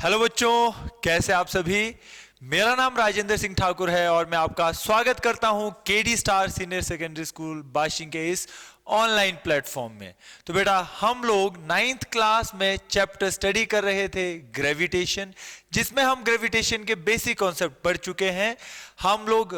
Hello बच्चों, कैसे आप सभी। मेरा नाम राजेंद्र सिंह ठाकुर है और मैं आपका स्वागत करता हूं KD star senior secondary school बाशिंग के इस ऑनलाइन प्लेटफॉर्म में। तो बेटा, हम लोग 9th क्लास में चैप्टर स्टडी कर रहे थे ग्रेविटेशन, जिसमें हम ग्रेविटेशन के बेसिक कॉन्सेप्ट पढ़ चुके हैं। हम लोग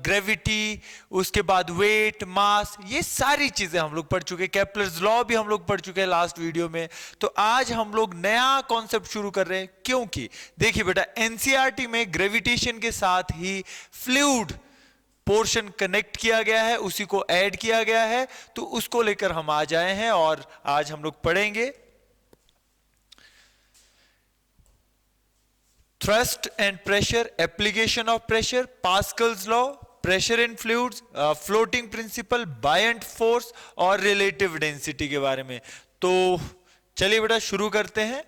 ग्रेविटी, उसके बाद वेट, मास, ये सारी चीजें हम लोग पढ़ चुके। केपलर्स लॉ भी हम लोग पढ़ चुके हैं लास्ट वीडियो में। तो आज हम लोग नया कॉन्सेप्ट शुरू कर रहे हैं, क्योंकि देखिए बेटा, एनसीईआरटी में ग्रेविटेशन के साथ ही फ्लूइड पोर्शन कनेक्ट किया गया है, उसी को ऐड किया गया है। तो उसको लेकर हम आज आए हैं और आज हम लोग पढ़ेंगे thrust and pressure, application of pressure, Pascal's law, pressure in fluids, floating principle, buoyant force और रिलेटिव डेंसिटी के बारे में। तो चलिए बेटा शुरू करते हैं।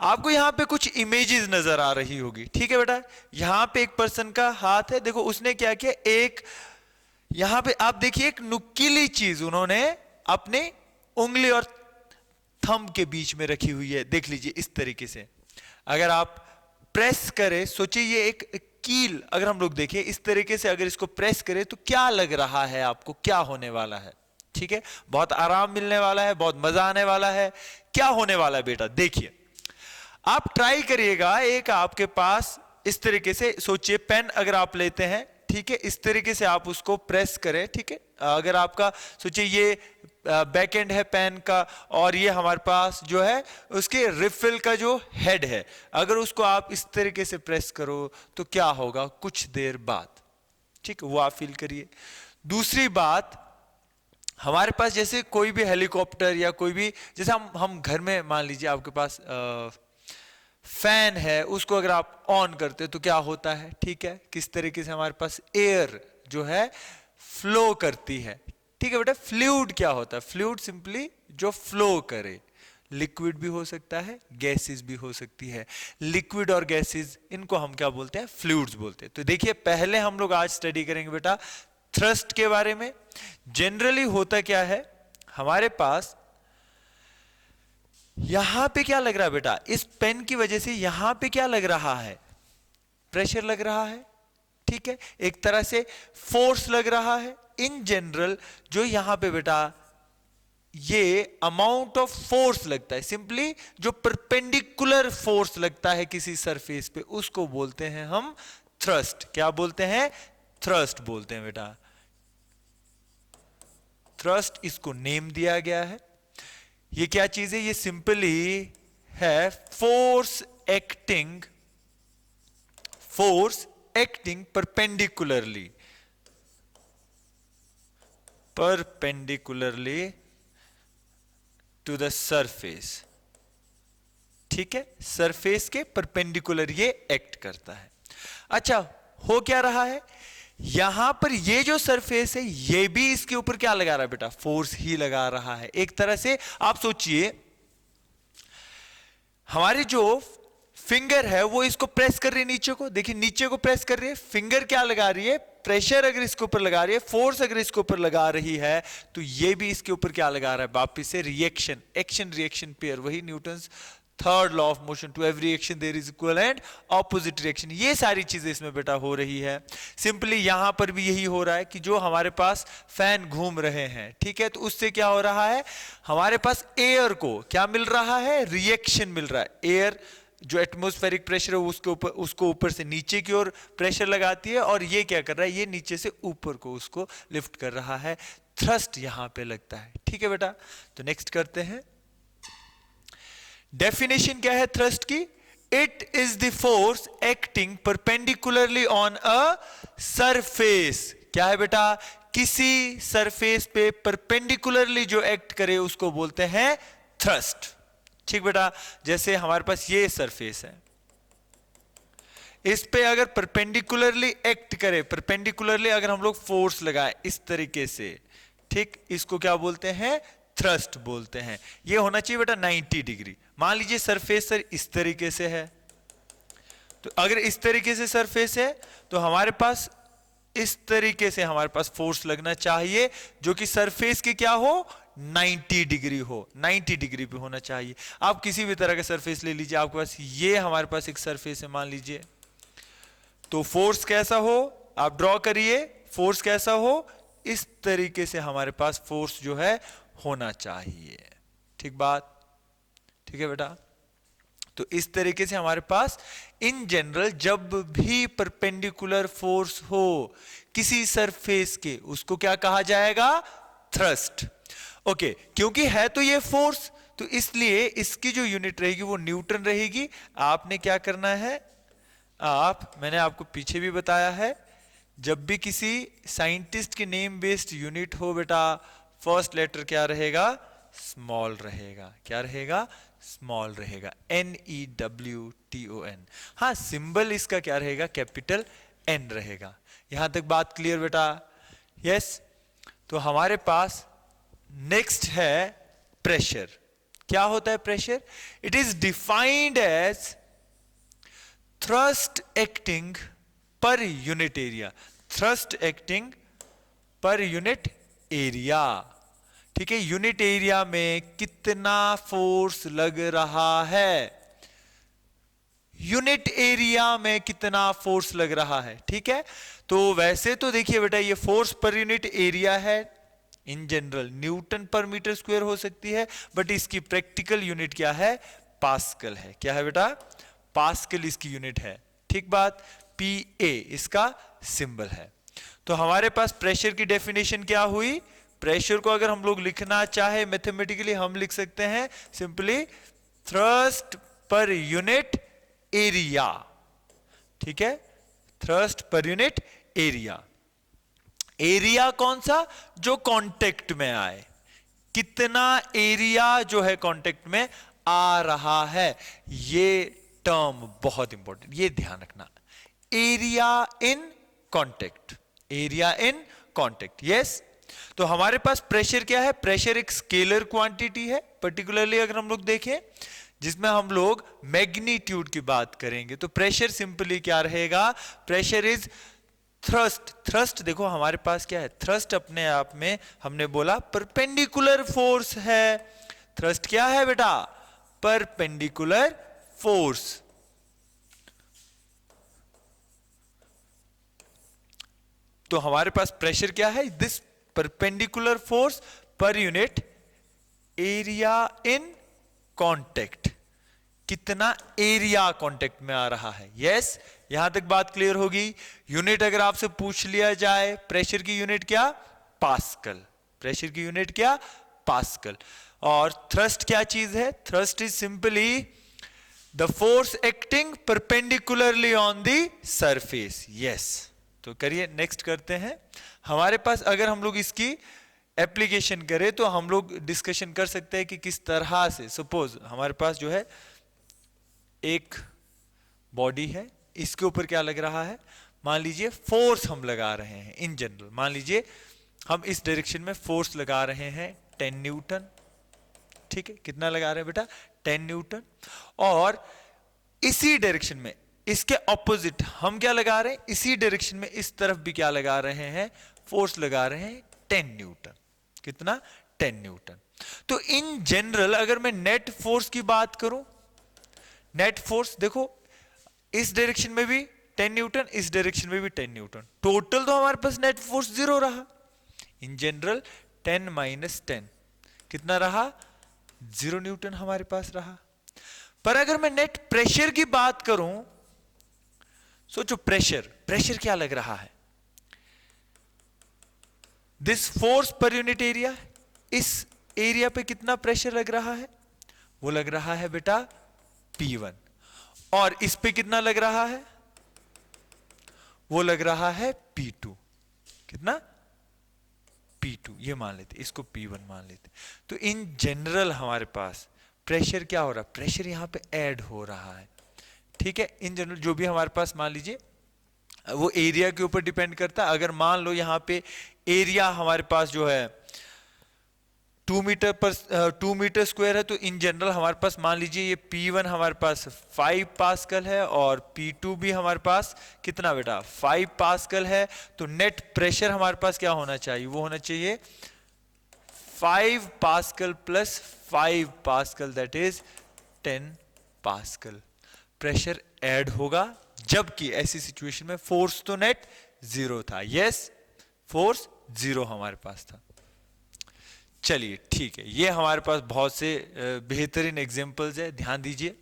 आपको यहां पे कुछ इमेजेस नजर आ रही होगी, ठीक है बेटा। यहां पे एक पर्सन का हाथ है, देखो उसने क्या किया, एक यहां पे आप देखिए एक नुकीली चीज उन्होंने अपने उंगली और थंब के बीच में रखी हुई है। देख लीजिए इस तरीके से, अगर आप प्रेस करें, सोचिए ये एक कील, अगर हम लोग देखें इस तरीके से, अगर इसको प्रेस करें तो क्या लग रहा है आपको, क्या होने वाला है। ठीक है, बहुत आराम मिलने वाला है, बहुत मजा आने वाला है। क्या होने वाला है बेटा, देखिए आप ट्राई करिएगा। एक आपके पास इस तरीके से सोचिए, पेन अगर आप लेते हैं, ठीक है, इस तरीके से आप उसको प्रेस करें, ठीक है। अगर आपका सोचिए ये बैक एंड है पेन का और ये हमारे पास जो है उसके रिफिल का जो हेड है, अगर उसको आप इस तरीके से प्रेस करो तो क्या होगा कुछ देर बाद, ठीक, वो आप फील करिए। दूसरी बात, हमारे पास जैसे कोई भी हेलीकॉप्टर या कोई भी, जैसे हम घर में मान लीजिए आपके पास फैन है, उसको अगर आप ऑन करते तो क्या होता है, ठीक है, किस तरीके से हमारे पास एयर जो है फ्लो करती है, ठीक है बेटा। फ्लूइड क्या होता है, फ्लूइड सिंपली जो फ्लो करे। लिक्विड भी हो सकता है, गैसेस भी हो सकती है। लिक्विड और गैसेस, इनको हम क्या बोलते हैं, फ्लूइड्स बोलते हैं। तो देखिए पहले हम लोग आज स्टडी करेंगे बेटा थ्रस्ट के बारे में। जनरली होता क्या है, हमारे पास यहां पे क्या लग रहा है बेटा, इस पेन की वजह से यहां पे क्या लग रहा है, प्रेशर लग रहा है, ठीक है, एक तरह से फोर्स लग रहा है। इन जनरल जो यहां पे बेटा ये अमाउंट ऑफ फोर्स लगता है, सिंपली जो परपेंडिकुलर फोर्स लगता है किसी सरफेस पे, उसको बोलते हैं हम थ्रस्ट। क्या बोलते हैं, थ्रस्ट बोलते हैं बेटा। थ्रस्ट, इसको नेम दिया गया है। ये क्या चीज है, ये सिंपली है force acting perpendicularly to the surface, ठीक है, सरफेस के परपेंडिकुलर ये एक्ट करता है। अच्छा, हो क्या रहा है, यहां पर ये जो सरफेस है ये भी इसके ऊपर क्या लगा रहा है बेटा, फोर्स ही लगा रहा है। एक तरह से आप सोचिए, हमारी जो फिंगर है वो इसको प्रेस कर रही है नीचे को, देखिए नीचे को प्रेस कर रही है, फिंगर क्या लगा रही है, प्रेशर अगर इसके ऊपर लगा रही है, फोर्स अगर इसके ऊपर लगा रही है, तो ये भी इसके ऊपर क्या लगा रहा है, वापिस से रिएक्शन, एक्शन रिएक्शन पेयर, वही Newton's third law of motion, to every action there is equal and opposite reaction. ये सारी चीजें इसमें बेटा हो रही है। सिंपली यहां पर भी यही हो रहा है कि जो हमारे पास फैन घूम रहे हैं, ठीक है, तो उससे क्या हो रहा है, हमारे पास एयर को क्या मिल रहा है, रिएक्शन मिल रहा है। एयर जो एटमॉस्फेरिक प्रेशर है उसको ऊपर से नीचे की ओर प्रेशर लगाती है, और ये क्या कर रहा है, ये नीचे से ऊपर को उसको लिफ्ट कर रहा है। थ्रस्ट यहां पे लगता है, ठीक है बेटा। तो नेक्स्ट करते हैं, डेफिनेशन क्या है थ्रस्ट की, it is the force acting perpendicularly on a surface. क्या है बेटा, किसी सरफेस पे परपेंडिकुलरली जो एक्ट करे उसको बोलते हैं थ्रस्ट, ठीक बेटा। जैसे हमारे पास ये सरफेस है, इस पे अगर परपेंडिकुलरली एक्ट करे, परपेंडिकुलरली अगर हम लोग फोर्स लगाए इस तरीके से, ठीक, इसको क्या बोलते हैं, थ्रस्ट बोलते हैं। ये होना चाहिए बेटा 90 डिग्री। मान लीजिए सरफेस सर इस तरीके से है, तो अगर इस तरीके से सरफेस है तो हमारे पास इस तरीके से हमारे पास फोर्स लगना चाहिए जो कि सरफेस के क्या हो, 90 डिग्री हो, 90 डिग्री पे होना चाहिए। आप किसी भी तरह का सरफेस ले लीजिए, आपके पास ये हमारे पास एक सरफेस है मान लीजिए, तो फोर्स कैसा हो आप ड्रॉ करिए, फोर्स कैसा हो, इस तरीके से हमारे पास फोर्स जो है होना चाहिए। ठीक बात, ठीक है बेटा। तो इस तरीके से हमारे पास इन जनरल जब भी परपेंडिकुलर फोर्स हो किसी सरफेस के, उसको क्या कहा जाएगा, थ्रस्ट। ओके, क्योंकि है तो ये फोर्स, तो इसलिए इसकी जो यूनिट रहेगी वो न्यूटन रहेगी। आपने क्या करना है, मैंने आपको पीछे भी बताया है, जब भी किसी साइंटिस्ट की नेम बेस्ड यूनिट हो बेटा, फर्स्ट लेटर क्या रहेगा, स्मॉल रहेगा। क्या रहेगा, स्मॉल रहेगा, NEWTON। हाँ, सिंबल इसका क्या रहेगा, कैपिटल N रहेगा। यहां तक बात क्लियर बेटा? यस। तो हमारे पास नेक्स्ट है प्रेशर। क्या होता है pressure? It is defined as thrust acting per unit area, thrust acting per unit area। ठीक है, यूनिट एरिया में कितना फोर्स लग रहा है, यूनिट एरिया में कितना फोर्स लग रहा है। ठीक है, तो वैसे तो देखिए बेटा ये फोर्स पर यूनिट एरिया है, इन जनरल न्यूटन पर मीटर स्क्वायर हो सकती है, बट इसकी प्रैक्टिकल यूनिट क्या है, पास्कल है। क्या है बेटा, पास्कल इसकी यूनिट है। ठीक बात, PA इसका सिंबल है। तो हमारे पास प्रेशर की डेफिनेशन क्या हुई, प्रेशर को अगर हम लोग लिखना चाहे मैथमेटिकली हम लिख सकते हैं simply thrust per unit area. ठीक है, thrust per unit area. Area कौन सा, जो कांटेक्ट में आए, कितना एरिया जो है कांटेक्ट में आ रहा है, ये टर्म बहुत इंपॉर्टेंट, ये ध्यान रखना, area in contact, area in contact. Yes, तो हमारे पास प्रेशर क्या है, प्रेशर एक स्केलर क्वांटिटी है, पर्टिकुलरली अगर हम लोग देखें जिसमें हम लोग मैग्नीट्यूड की बात करेंगे, तो प्रेशर सिंपली क्या रहेगा, प्रेशर इज थ्रस्ट। थ्रस्ट देखो हमारे पास क्या है, थ्रस्ट अपने आप में हमने बोला परपेंडिकुलर फोर्स है। थ्रस्ट क्या है बेटा, परपेंडिकुलर फोर्स। तो हमारे पास प्रेशर क्या है, this perpendicular force per unit area in contact, कितना एरिया कांटेक्ट में आ रहा है। यस, यहां तक बात क्लियर होगी। यूनिट अगर आपसे पूछ लिया जाए, प्रेशर की यूनिट क्या, पास्कल, प्रेशर की यूनिट क्या, पास्कल। और थ्रस्ट क्या चीज है, thrust is simply the force acting perpendicularly on the surface. Yes, तो करिए नेक्स्ट करते हैं। हमारे पास अगर हम लोग इसकी एप्लीकेशन करें तो हम लोग डिस्कशन कर सकते हैं कि किस तरह से, सपोज हमारे पास जो है एक बॉडी है, इसके ऊपर क्या लग रहा है, मान लीजिए फोर्स हम लगा रहे हैं इन जनरल, मान लीजिए हम इस डायरेक्शन में फोर्स लगा रहे हैं 10 न्यूटन। ठीक है, कितना लगा रहे हैं बेटा, 10 न्यूटन। और इसी डायरेक्शन में इसके ऑपोजिट हम क्या लगा रहे हैं, इसी डायरेक्शन में इस तरफ भी क्या लगा रहे हैं, फोर्स लगा रहे हैं 10 न्यूटन। कितना, 10 न्यूटन। तो इन जनरल अगर मैं नेट फोर्स की बात करूं, नेट फोर्स देखो इस डायरेक्शन में भी 10 न्यूटन, इस डायरेक्शन में भी 10 न्यूटन, टोटल तो हमारे पास नेट फोर्स 0 रहा। इन जनरल 10 माइनस 10 कितना रहा, 0 न्यूटन हमारे पास रहा। पर अगर मैं नेट प्रेशर की बात करूं, सोचो प्रेशर, प्रेशर क्या लग रहा है, this force per unit area, इस एरिया पे कितना प्रेशर लग रहा है, वो लग रहा है बेटा P1। और इस पे कितना लग रहा है, वो लग रहा है P2। कितना, P2, ये मान लेते, इसको P1 मान लेते। तो इन जनरल हमारे पास प्रेशर क्या हो रहा है, प्रेशर यहां पे ऐड हो रहा है। ठीक है, इन जनरल जो भी हमारे पास मान लीजिए वो एरिया के ऊपर डिपेंड करता है। अगर मान लो यहां पे एरिया हमारे पास जो है 2 मीटर स्क्वायर है, तो इन जनरल हमारे पास मान लीजिए ये P1 हमारे पास 5 पास्कल है और P2 भी हमारे पास कितना बेटा 5 पास्कल है। तो नेट प्रेशर हमारे पास क्या होना चाहिए, वो होना चाहिए 5 pascal plus 5 pascal that is 10 pascal pressure add होगा, जबकि ऐसी सिचुएशन में फोर्स तो नेट जीरो था। यस, फोर्स जीरो हमारे पास था। चलिए ठीक है, ये हमारे पास बहुत से बेहतरीन एग्जांपल्स है, ध्यान दीजिए।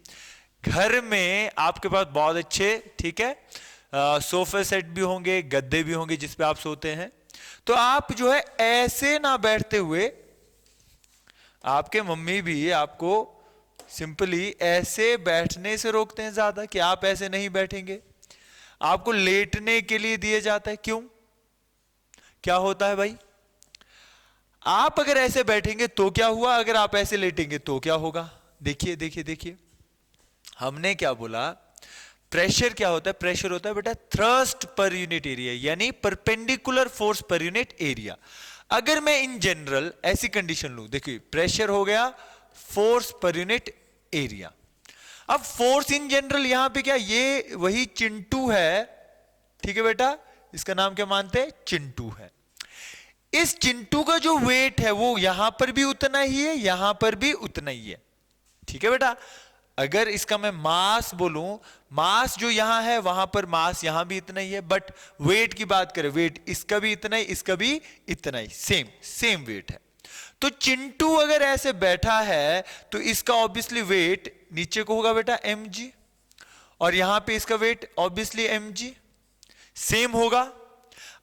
घर में आपके पास बहुत अच्छे, ठीक है, सोफा सेट भी होंगे, गद्दे भी होंगे जिस पे आप सोते हैं। तो आप जो है ऐसे ना बैठते हुए, आपके मम्मी भी आपको सिंपली ऐसे बैठने से रोकते हैं ज्यादा कि आप ऐसे नहीं बैठेंगे, आपको लेटने के लिए दिए जाता है। क्यों? क्या होता है भाई? आप अगर ऐसे बैठेंगे तो क्या हुआ, अगर आप ऐसे लेटेंगे तो क्या होगा? देखिए देखिए देखिए, हमने क्या बोला, प्रेशर क्या होता है? प्रेशर होता है बेटा थ्रस्ट पर यूनिट एरिया, यानी perpendicular force per unit area. अगर मैं इन जनरल ऐसी कंडीशन लूं, देखिए प्रेशर हो गया फोर्स पर यूनिट एरिया। अब फोर्स इन जनरल यहां पे क्या, ये वही चिंटू है, ठीक है बेटा, इसका नाम क्या मानते हैं? चिंटू है। इस चिंटू का जो वेट है वो यहां पर भी उतना ही है, यहां पर भी उतना ही है, ठीक है बेटा। अगर इसका मैं मास बोलूं, मास जो यहां है वहां पर मास यहां भी इतना ही है, बट वेट की बात करें, वेट इसका भी इतना ही, इसका भी इतना ही, सेम सेम वेट है। तो चिंटू अगर ऐसे बैठा है तो इसका ऑब्वियसली वेट नीचे को होगा बेटा mg, और यहां पे इसका वेट ऑब्वियसली mg सेम होगा।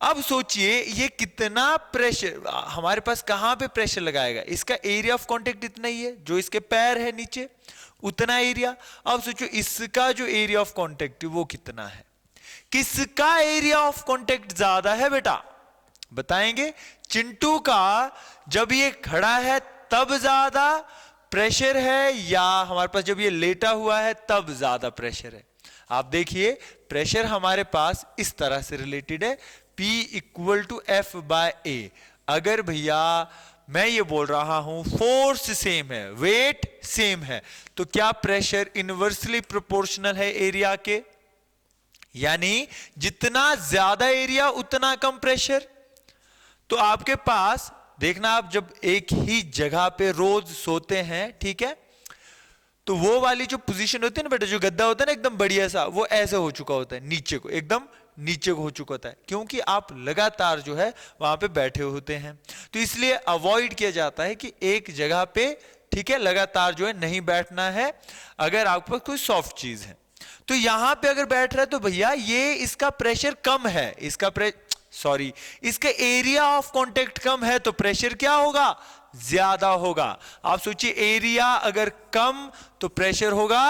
अब सोचिए ये कितना प्रेशर हमारे पास कहां पे प्रेशर लगाएगा, इसका एरिया ऑफ कांटेक्ट इतना ही है, जो इसके पैर है नीचे उतना एरिया। अब सोचो इसका जो एरिया ऑफ कांटेक्ट वो कितना है, किसका एरिया ऑफ कांटेक्ट ज्यादा है बेटा, बताएंगे? चिंटू का जब ये खड़ा है तब ज्यादा प्रेशर है, या हमारे पास जब ये लेटा हुआ है तब ज्यादा प्रेशर है? आप देखिए प्रेशर हमारे पास इस तरह से रिलेटेड है, P equal to F by A. अगर भैया मैं ये बोल रहा हूं फोर्स सेम है, वेट सेम है, तो क्या प्रेशर इनवर्सली प्रोपोर्शनल है एरिया के? यानी जितना ज्यादा एरिया उतना कम प्रेशर। तो आपके पास देखना, आप जब एक ही जगह पे रोज सोते हैं, ठीक है, तो वो वाली जो पोजीशन होती है ना बेटा, जो गद्दा होता है ना एकदम बढ़िया सा, वो ऐसे हो चुका होता है नीचे को, एकदम नीचे को हो चुका होता है, क्योंकि आप लगातार जो है वहां पे बैठे होते हैं। तो इसलिए अवॉइड किया जाता है कि एक जगह पे, ठीक है, लगातार जो है नहीं बैठना है, अगर आपके पास कोई सॉफ्ट चीज है। तो यहां पे अगर बैठ रहा है तो भैया ये इसका प्रेशर कम है, इसका एरिया ऑफ कांटेक्ट कम है, तो प्रेशर क्या होगा? ज्यादा होगा। आप सोचिए एरिया अगर कम तो प्रेशर होगा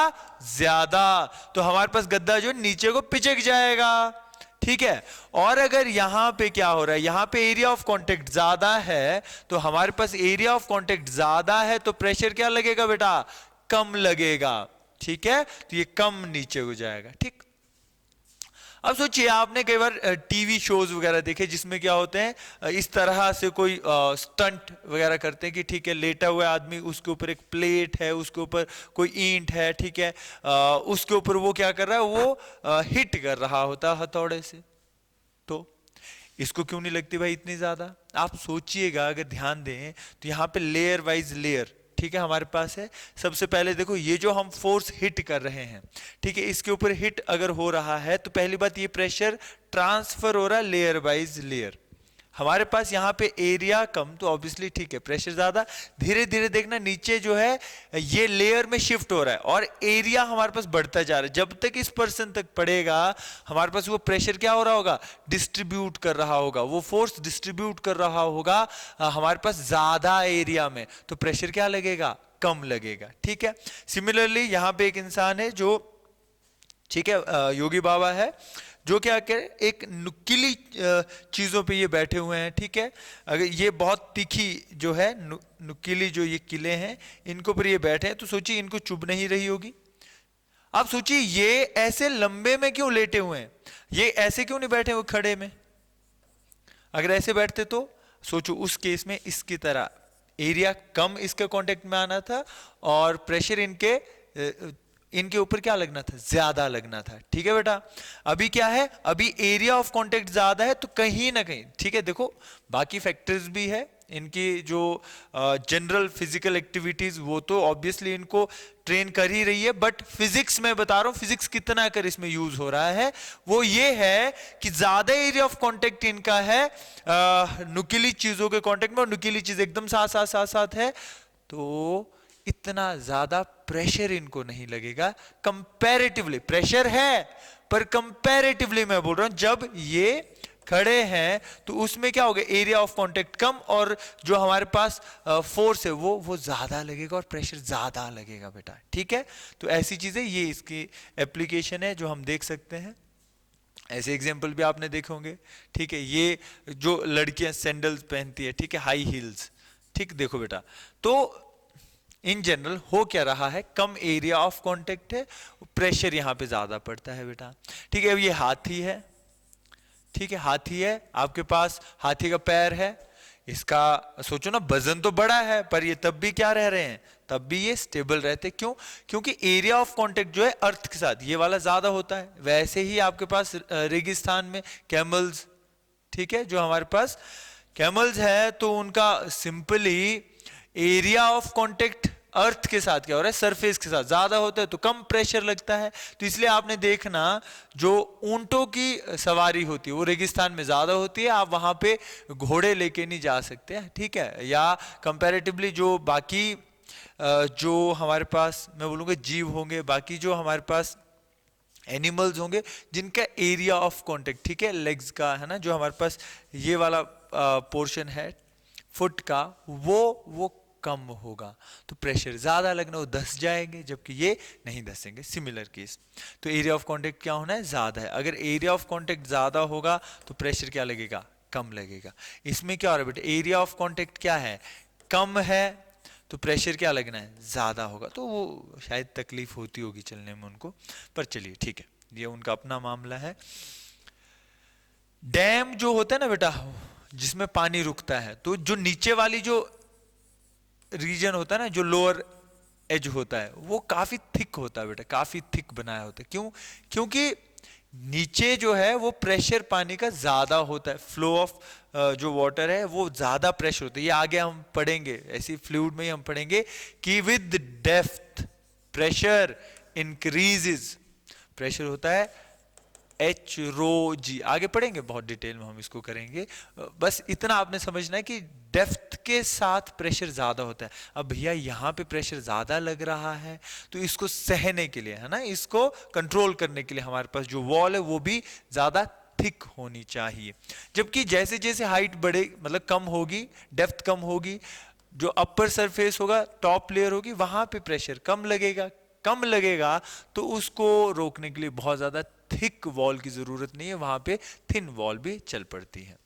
ज्यादा, तो हमारे पास गद्दा जो नीचे को पिचक जाएगा, ठीक है। और अगर यहां पे क्या हो रहा है, यहां पे एरिया ऑफ कांटेक्ट ज्यादा है, तो हमारे पास एरिया ऑफ कांटेक्ट ज्यादा है तो प्रेशर क्या लगेगा बेटा? कम लगेगा, ठीक है, तो ये कम नीचे हो जाएगा, ठीक। अब सोचिए आपने कई बार टीवी शोज वगैरह देखे जिसमें क्या होते हैं, इस तरह से कोई स्टंट वगैरह करते हैं कि ठीक है लेटा हुआ आदमी, उसके ऊपर एक प्लेट है, उसके ऊपर कोई ईंट है, ठीक है, उसके ऊपर वो क्या कर रहा है, वो हिट कर रहा होता है हथौड़े से। तो इसको क्यों नहीं लगती भाई इतनी ज्यादा? आप सोचिएगा, अगर ध्यान दें तो यहाँ पे लेयर वाइज लेयर, ठीक है, हमारे पास है। सबसे पहले देखो ये जो हम फोर्स हिट कर रहे हैं, ठीक है, इसके ऊपर हिट अगर हो रहा है तो पहली बात ये प्रेशर ट्रांसफर हो रहा है लेयर वाइज लेयर। हमारे पास यहाँ पे एरिया कम तो ऑब्वियसली ठीक है प्रेशर ज्यादा। धीरे धीरे देखना नीचे जो है ये लेयर में शिफ्ट हो रहा है और एरिया हमारे पास बढ़ता जा रहा है। जब तक इस पर्सन तक पड़ेगा हमारे पास वो प्रेशर क्या हो रहा होगा? डिस्ट्रीब्यूट कर रहा होगा, वो फोर्स डिस्ट्रीब्यूट कर रहा होगा हमारे पास ज्यादा एरिया में, तो प्रेशर क्या लगेगा? कम लगेगा, ठीक है। सिमिलरली यहाँ पे एक इंसान है जो, ठीक है, योगी बाबा है, जो क्या करे, एक नुकीली चीजों पे ये बैठे हुए हैं, ठीक है। अगर ये बहुत तीखी जो है नुकीली जो ये किले हैं इनको पर ये बैठे हैं, तो सोचिए इनको चुभ नहीं रही होगी। आप सोचिए ये ऐसे लंबे में क्यों लेटे हुए हैं, ये ऐसे क्यों नहीं बैठे हुए खड़े में? अगर ऐसे बैठते तो सोचो उस केस में इसकी तरह एरिया कम इसके कांटेक्ट में आना था और प्रेशर इनके ऊपर क्या लगना था? ज्यादा लगना था, ठीक है बेटा। अभी क्या है, अभी एरिया ऑफ कांटेक्ट ज्यादा है तो कहीं ना कहीं, ठीक है, देखो बाकी फैक्टर्स भी है, इनकी जो जनरल फिजिकल एक्टिविटीज वो तो ऑब्वियसली इनको ट्रेन कर ही रही है, बट फिजिक्स में बता रहा हूं, फिजिक्स कितना कर इसमें यूज हो रहा है वो ये है कि ज्यादा एरिया ऑफ कांटेक्ट इनका है नुकीली चीजों के कांटेक्ट में, और नुकीली चीज एकदम साथ साथ साथ साथ है, तो इतना ज्यादा प्रेशर इनको नहीं लगेगा कंपैरेटिवली। प्रेशर है पर कंपैरेटिवली मैं बोल रहा हूं, जब ये खड़े हैं तो उसमें क्या होगा, एरिया ऑफ कांटेक्ट कम और जो हमारे पास फोर्स है वो ज्यादा लगेगा और प्रेशर ज्यादा लगेगा बेटा, ठीक है। तो ऐसी चीजें, ये इसकी एप्लीकेशन है जो हम देख सकते हैं। ऐसे एग्जांपल भी आपने देखे होंगे, ठीक है। ये जो लड़कियां सैंडल्स पहनती है, ठीक है, हाई हील्स, ठीक, देखो बेटा, तो इन जनरल हो क्या रहा है, कम एरिया ऑफ कांटेक्ट है, प्रेशर यहां पे ज्यादा पड़ता है बेटा, ठीक है। अब ये हाथी है, ठीक है, हाथी है, आपके पास हाथी का पैर है, इसका सोचो ना वजन तो बड़ा है, पर ये तब भी क्या रह रहे हैं, तब भी ये स्टेबल रहते, क्यों, क्योंकि एरिया ऑफ कांटेक्ट जो है अर्थ के साथ ये वाला ज्यादा होता है। वैसे ही आपके पास रेगिस्तान में कैमल्स, ठीक है, जो हमारे पास कैमल्स है, तो उनका सिंपली एरिया ऑफ कांटेक्ट अर्थ के साथ क्या हो रहा है, सरफेस के साथ ज्यादा होता है, तो कम प्रेशर लगता है। तो इसलिए आपने देखना जो ऊंटों की सवारी होती है वो रेगिस्तान में ज्यादा होती है, आप वहां पे घोड़े लेके नहीं जा सकते, ठीक है। या कंपैरेटिवली जो बाकी जो हमारे पास मैं बोलूंगा जीव होंगे, बाकी जो हमारे पास एनिमल्स होंगे जिनका एरिया ऑफ कांटेक्ट, ठीक है, लेग्स का है ना, जो हमारे पास ये वाला पोर्शन है फुट का, वो कम होगा, तो प्रेशर ज्यादा लगना, वो धस जाएंगे, जबकि ये नहीं धसेंगे। सिमिलर केस, तो एरिया ऑफ कांटेक्ट क्या होना है, ज्यादा है। अगर एरिया ऑफ कांटेक्ट ज्यादा होगा तो प्रेशर क्या लगेगा, कम लगेगा। इसमें क्या हो रहा है बेटा, एरिया ऑफ कांटेक्ट क्या है, कम है, तो प्रेशर क्या लगना है, ज्यादा होगा, तो वो शायद तकलीफ होती होगी चलने में उनको, पर चलिए ठीक है, ये उनका अपना मामला है। डैम जो होता है ना बेटा, जिसमें पानी रुकता है, तो जो नीचे वाली जो रीजन होता है ना, जो लोअर एज होता है, वो काफी थिक होता है बेटा, काफी थिक बनाया होता है, क्यों, क्योंकि नीचे जो है वो प्रेशर पानी का ज्यादा होता है, फ्लो ऑफ जो वाटर है वो ज्यादा प्रेशर होता है। ये आगे हम पढ़ेंगे, ऐसी फ्लूइड में ही हम पढ़ेंगे कि with depth pressure increases, pressure होता है एच रो जी, आगे पढ़ेंगे बहुत डिटेल में हम इसको करेंगे। बस इतना आपने समझना है कि डेप्थ के साथ प्रेशर ज्यादा होता है। अब भैया यहाँ पे प्रेशर ज्यादा लग रहा है, तो इसको सहने के लिए, है ना, इसको कंट्रोल करने के लिए हमारे पास जो वॉल है वो भी ज्यादा थिक होनी चाहिए। जबकि जैसे जैसे हाइट बढ़े, मतलब कम होगी, डेप्थ कम होगी, जो अपर सरफेस होगा, टॉप लेयर होगी, वहां पे प्रेशर कम लगेगा। कम लगेगा तो उसको रोकने के लिए बहुत ज्यादा थिक वॉल की जरूरत नहीं है, वहां पे थिन वॉल भी चल पड़ती है।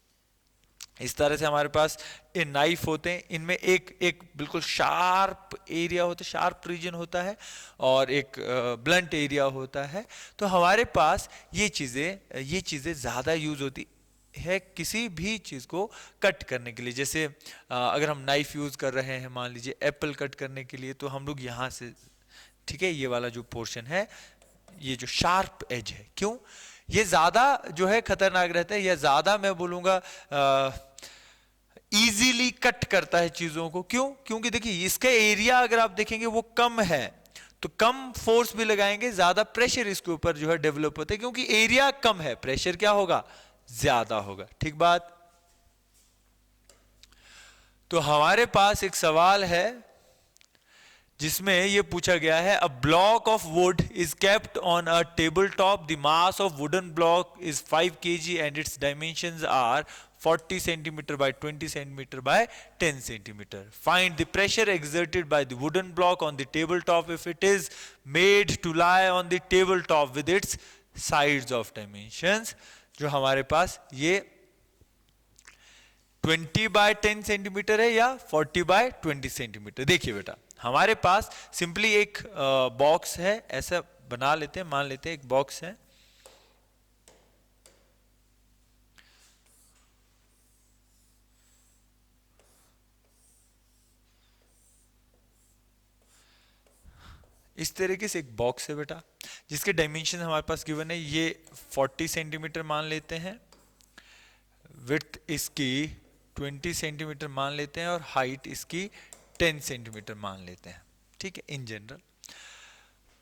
इस तरह से हमारे पास ये नाइफ होते हैं, इनमें एक एक बिल्कुल शार्प एरिया होता है, शार्प रीजन होता है, और एक ब्लंट एरिया होता है। तो हमारे पास ये चीजें ज्यादा यूज होती है किसी भी चीज को कट करने के लिए। जैसे अगर हम नाइफ यूज कर रहे हैं, मान लीजिए एप्पल कट करने के लिए, तो हम लोग यहाँ से, ठीक है, ये वाला जो पोर्शन है, ये जो शार्प एज है, क्यों, ये ज्यादा जो है खतरनाक रहता है, या ज्यादा मैं बोलूंगा इजीली कट करता है चीजों को। क्यों, क्योंकि देखिए इसका एरिया अगर आप देखेंगे वो कम है, तो कम फोर्स भी लगाएंगे, ज्यादा प्रेशर इसके ऊपर जो है डेवलप होता है, क्योंकि एरिया कम है, प्रेशर क्या होगा, ज्यादा होगा, ठीक बात। तो हमारे पास एक सवाल है जिसमें यह पूछा गया है, a block of wood is kept on a table top, the mass of wooden block is 5 kg and its dimensions are 40 centimeter by 20 centimeter by 10 centimeter. Find the pressure exerted by the wooden block on the tabletop if it is made to lie on the tabletop with its sides of dimensions. जो हमारे पास ये 20 bye 10 centimetre है या 40 bye 20 centimetre. देखिए बेटा, हमारे पास simply एक box है, ऐसा बना लेते हैं, मान लेते हैं एक बॉक्स है, इस तरीके से एक बॉक्स है बेटा, जिसके डायमेंशन हमारे पास गिवन है, ये 40 सेंटीमीटर मान लेते हैं, विड्थ इसकी 20 सेंटीमीटर मान लेते हैं और हाइट इसकी 10 सेंटीमीटर मान लेते हैं, ठीक है, इन जनरल।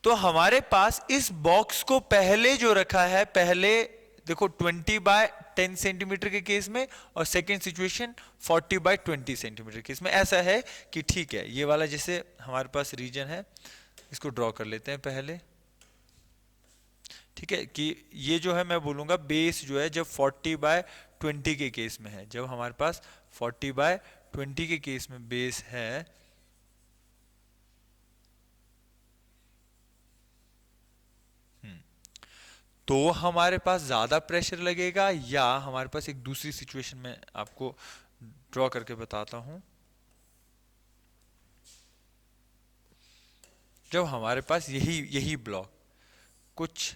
तो हमारे पास इस बॉक्स को पहले जो रखा है, पहले देखो 20/10 सेंटीमीटर के केस में, और सेकेंड सिचुएशन 40/20 सेंटीमीटर केस में ऐसा है कि ठीक है, ये वाला जैसे हमारे पास रीजन है, इसको ड्रॉ कर लेते हैं पहले, ठीक है, कि ये जो है मैं बोलूंगा बेस जो है जब 40/20 के केस में है, जब हमारे पास 40/20 के केस में बेस है, तो हमारे पास ज्यादा प्रेशर लगेगा, या हमारे पास एक दूसरी सिचुएशन में आपको ड्रॉ करके बताता हूं, जब हमारे पास यही ब्लॉक कुछ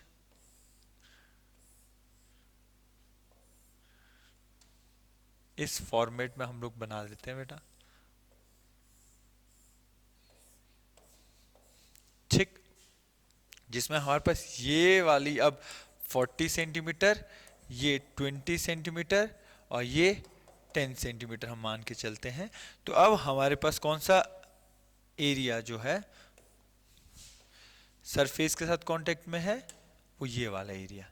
इस फॉर्मेट में हम लोग बना देते हैं बेटा, ठीक, जिसमें हमारे पास ये वाली अब 40 सेंटीमीटर, ये 20 सेंटीमीटर और ये 10 सेंटीमीटर हम मान के चलते हैं। तो अब हमारे पास कौन सा एरिया जो है सरफेस के साथ कांटेक्ट में है, वो ये वाला एरिया,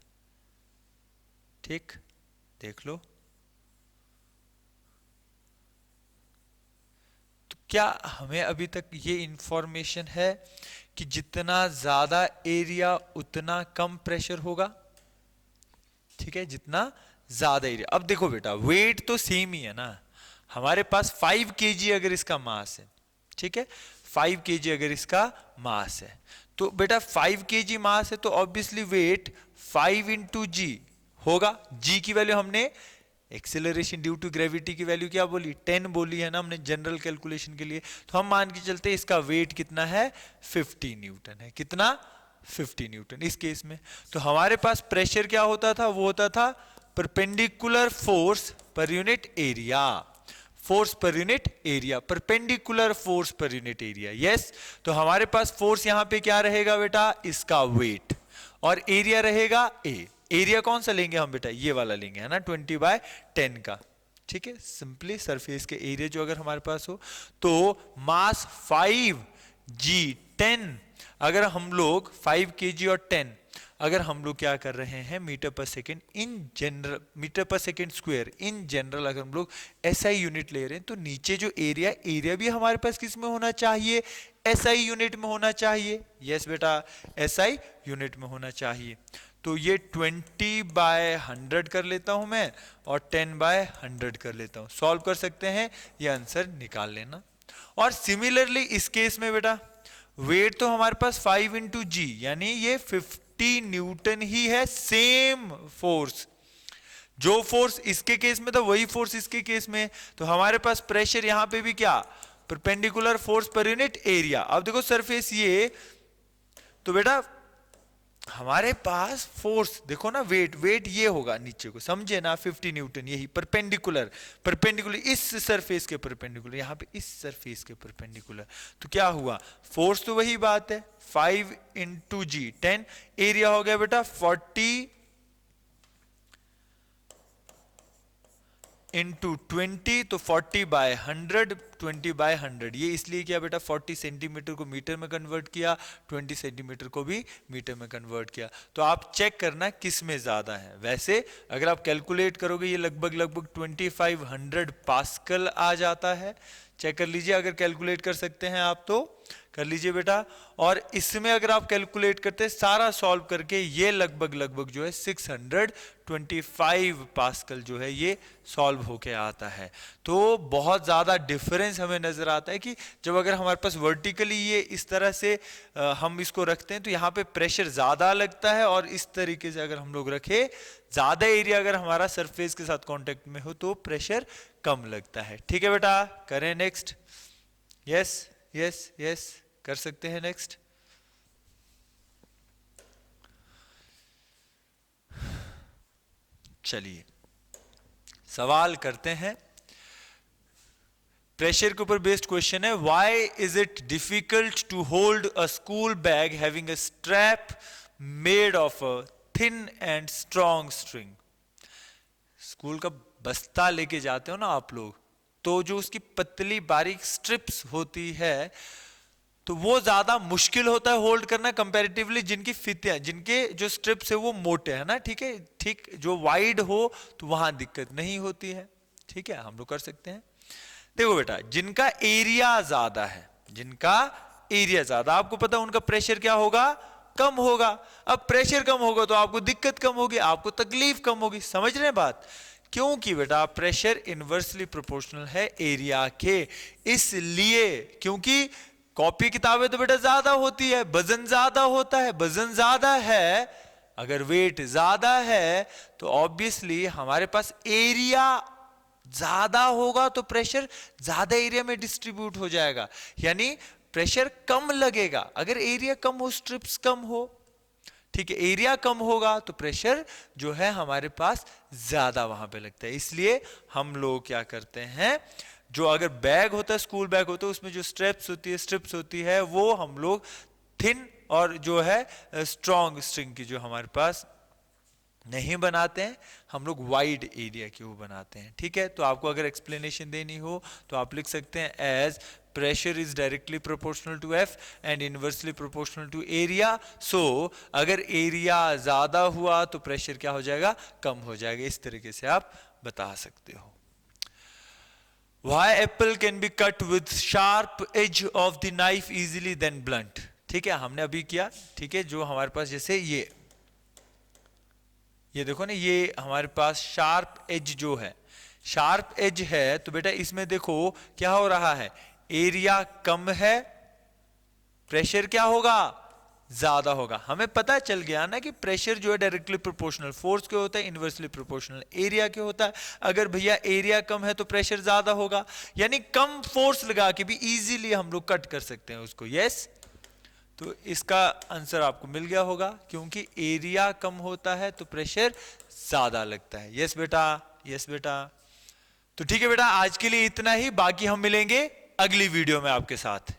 ठीक, देख लो। तो क्या हमें अभी तक ये इंफॉर्मेशन है कि जितना ज्यादा एरिया उतना कम प्रेशर होगा, ठीक है, जितना ज्यादा एरिया। अब देखो बेटा, वेट तो सेम ही है ना, हमारे पास 5 kg अगर इसका मास है, ठीक है, 5 kg अगर इसका मास है, तो बेटा 5 kg मास है तो ऑब्वियसली वेट 5 इंटू जी होगा। जी की वैल्यू हमने एक्सेलरेशन ड्यू टू ग्रेविटी की वैल्यू क्या बोली, 10 बोली है ना हमने जनरल कैलकुलेशन के लिए। तो हम मान के चलते हैं इसका वेट कितना है, 50 न्यूटन है, कितना, 50 न्यूटन इस केस में। तो हमारे पास प्रेशर क्या होता था, वो होता था perpendicular force per unit area, force per unit area, perpendicular force per unit area, yes. तो हमारे पास फोर्स यहां पे क्या रहेगा बेटा, इसका वेट, और एरिया रहेगा ए। एरिया कौन सा लेंगे हम बेटा, ये वाला लेंगे, है ना, 20/10 का, ठीक है, सिंपली सरफेस के एरिया जो अगर हमारे पास हो, तो मास 5g10, अगर हम लोग 5 kg और 10 अगर हम लोग क्या कर रहे हैं मीटर पर सेकेंड इन जनरल, मीटर पर सेकेंड स्क्वायर इन जनरल अगर हम लोग एसआई यूनिट ले रहे हैं, तो नीचे जो एरिया भी हमारे पास किस में होना चाहिए, एसआई यूनिट में होना चाहिए, यस बेटा, एसआई यूनिट में होना चाहिए। तो ये 20/100 कर लेता हूं मैं और 10/100 कर लेता हूं, सॉल्व कर सकते हैं, ये आंसर निकाल लेना। और सिमिलरली इस केस में बेटा वेट तो हमारे पास 5 इंटू जी, यानी ये 50 न्यूटन ही है, सेम फोर्स, जो फोर्स इसके केस में था वही फोर्स इसके केस में। तो हमारे पास प्रेशर यहां पे भी क्या, perpendicular force per unit area. अब देखो सरफेस ये, तो बेटा हमारे पास फोर्स देखो ना, वेट ये होगा नीचे को, समझे ना, 50 न्यूटन, यही परपेंडिकुलर इस सरफेस के परपेंडिकुलर, यहां पे इस सरफेस के परपेंडिकुलर। तो क्या हुआ, फोर्स तो वही बात है 5 इंटू जी 10, एरिया हो गया बेटा 40 इंटू 20, तो 40/100, 20/100, ये इसलिए किया बेटा 40 सेंटीमीटर को मीटर में कन्वर्ट किया, 20 सेंटीमीटर को भी मीटर में कन्वर्ट किया। तो आप चेक करना किस में ज्यादा है। वैसे अगर आप कैलकुलेट करोगे ये लगभग 2500 पास्कल आ जाता है, चेक कर लीजिए, अगर कैलकुलेट कर सकते हैं आप तो कर लीजिए बेटा। और इसमें अगर आप कैलकुलेट करते हैं सारा सॉल्व करके, ये लगभग जो है 625 पास्कल जो है ये सॉल्व होके आता है। तो बहुत ज़्यादा डिफरेंस हमें नज़र आता है कि जब अगर हमारे पास वर्टिकली ये इस तरह से हम इसको रखते हैं तो यहाँ पे प्रेशर ज़्यादा लगता है, और इस तरीके से अगर हम लोग रखें, ज़्यादा एरिया अगर हमारा सरफेस के साथ कॉन्टेक्ट में हो तो प्रेशर कम लगता है। ठीक है बेटा, करें नेक्स्ट। यस यस यस, कर सकते हैं नेक्स्ट। चलिए सवाल करते हैं, प्रेशर के ऊपर बेस्ड क्वेश्चन है। Why is it difficult to hold a school bag having a strap made of a thin and strong string. School का बस्ता लेके जाते हो ना आप लोग, तो जो उसकी पतली बारीक स्ट्रिप्स होती है तो वो ज्यादा मुश्किल होता है होल्ड करना कंपैरेटिवली जिनकी फीतियां, जिनके जो स्ट्रिप्स है वो मोटे है ना, ठीक है, ठीक जो वाइड हो तो वहां दिक्कत नहीं होती है, ठीक है, हम लोग कर सकते हैं। देखो बेटा, जिनका एरिया ज्यादा है, जिनका एरिया ज्यादा, आपको पता है उनका प्रेशर क्या होगा, कम होगा। अब प्रेशर कम होगा तो आपको दिक्कत कम होगी, आपको तकलीफ कम होगी, समझ रहे हैं बात? क्योंकि बेटा प्रेशर इनवर्सली प्रोपोर्शनल है एरिया के, इसलिए क्योंकि कॉपी किताबें तो बेटा ज्यादा होती है, वजन ज्यादा होता है, वजन ज्यादा है, अगर वेट ज्यादा है तो ऑब्वियसली हमारे पास एरिया ज्यादा होगा तो प्रेशर ज्यादा एरिया में डिस्ट्रीब्यूट हो जाएगा, यानी प्रेशर कम लगेगा अगर एरिया कम हो, स्ट्रिप्स कम हो, ठीक है, एरिया कम होगा तो प्रेशर जो है हमारे पास ज्यादा वहां पे लगता है। इसलिए हम लोग क्या करते हैं, जो अगर बैग होता है, स्कूल बैग होता है, उसमें जो स्ट्रिप्स होती है वो हम लोग थिन और जो है स्ट्रॉन्ग स्ट्रिंग की जो हमारे पास नहीं बनाते हैं, हम लोग वाइड एरिया की वो बनाते हैं, ठीक है। तो आपको अगर एक्सप्लेनेशन देनी हो तो आप लिख सकते हैं as pressure is directly proportional to F and inversely proportional to area. So अगर एरिया ज्यादा हुआ तो प्रेशर क्या हो जाएगा, कम हो जाएगा। इस तरीके से आप बता सकते हो। Why apple can be cut with sharp edge of the knife easily than blunt? ठीक है, हमने अभी किया, ठीक है, जो हमारे पास जैसे ये देखो ना, ये हमारे पास शार्प एज जो है, शार्प एज है, तो बेटा इसमें देखो क्या हो रहा है, एरिया कम है, प्रेशर क्या होगा, ज्यादा होगा। हमें पता चल गया ना कि प्रेशर जो है डायरेक्टली प्रोपोर्शनल फोर्स के होता है, इनवर्सली प्रोपोर्शनल एरिया के होता है। अगर भैया एरिया कम है तो प्रेशर ज्यादा होगा, यानी कम फोर्स लगा के भी इजीली हम लोग कट कर सकते हैं उसको। यस, तो इसका आंसर आपको मिल गया होगा, क्योंकि एरिया कम होता है तो प्रेशर ज्यादा लगता है। यस बेटा, यस बेटा। तो ठीक है बेटा, आज के लिए इतना ही, बाकी हम मिलेंगे अगली वीडियो में आपके साथ।